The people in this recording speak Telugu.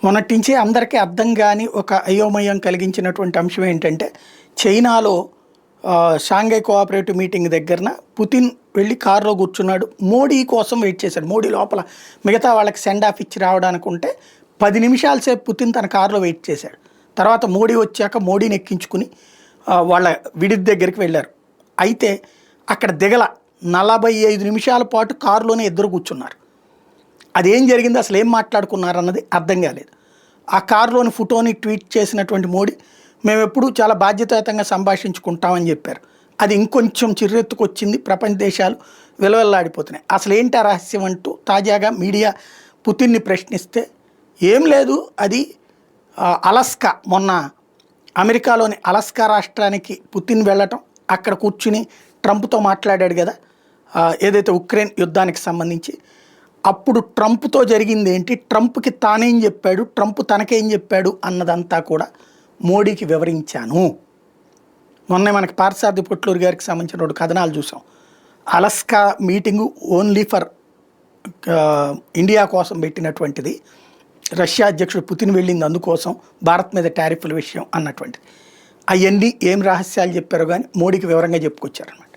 మొన్నటి నుంచి అందరికీ అర్థం కాని ఒక అయోమయం కలిగించినటువంటి అంశం ఏంటంటే చైనాలో షాంఘై కోఆపరేటివ్ మీటింగ్ దగ్గరన పుతిన్ వెళ్ళి కారులో కూర్చున్నాడు. మోడీ కోసం వెయిట్ చేశాడు. మోడీ లోపల మిగతా వాళ్ళకి సెండ్ ఆఫ్ ఇచ్చి రావడానికి ఉంటే 10 నిమిషాల సేపు పుతిన్ తన కారులో వెయిట్ చేశాడు. తర్వాత మోడీ వచ్చాక మోడీని ఎక్కించుకుని వాళ్ళ విడిది దగ్గరికి వెళ్ళారు. అయితే అక్కడ దిగల 45 నిమిషాల పాటు కారులోనే ఇద్దరు కూర్చున్నారు. అదేం జరిగింది, అసలు ఏం మాట్లాడుకున్నారు అన్నది అర్థం కాలేదు. ఆ కారులోని ఫోటోని ట్వీట్ చేసినటువంటి మోడీ మేము ఎప్పుడూ చాలా బాధ్యతాయుతంగా సంభాషించుకుంటామని చెప్పారు. అది ఇంకొంచెం చిర్రెత్తుకొచ్చింది. ప్రపంచ దేశాలు విలవెల్లాడిపోతున్నాయి. అసలు ఏంటి ఆ రహస్యం అంటూ తాజాగా మీడియా పుతిన్ని ప్రశ్నిస్తే ఏం లేదు, అది అలస్కా, మొన్న అమెరికాలోని అలస్కా రాష్ట్రానికి పుతిన్ వెళ్ళటం, అక్కడ కూర్చుని ట్రంప్తో మాట్లాడాడు కదా, ఏదైతే ఉక్రెయిన్ యుద్ధానికి సంబంధించి. అప్పుడు ట్రంప్తో జరిగింది ఏంటి, ట్రంప్కి తానేం చెప్పాడు, ట్రంప్ తనకేం చెప్పాడు అన్నదంతా కూడా మోడీకి వివరించాను. మొన్న మనకి పార్థసారథి పొట్లూరు గారికి సంబంధించిన 2 కథనాలు చూసాం. Alaska meeting only for India కోసం పెట్టినటువంటిది, రష్యా అధ్యక్షుడు పుతిన్ వెళ్ళింది అందుకోసం, భారత్ మీద టారిఫ్ల విషయం అన్నటువంటిది. అవన్నీ ఏం రహస్యాలు చెప్పారో కానీ మోడీకి వివరంగా చెప్పుకొచ్చారన్నమాట.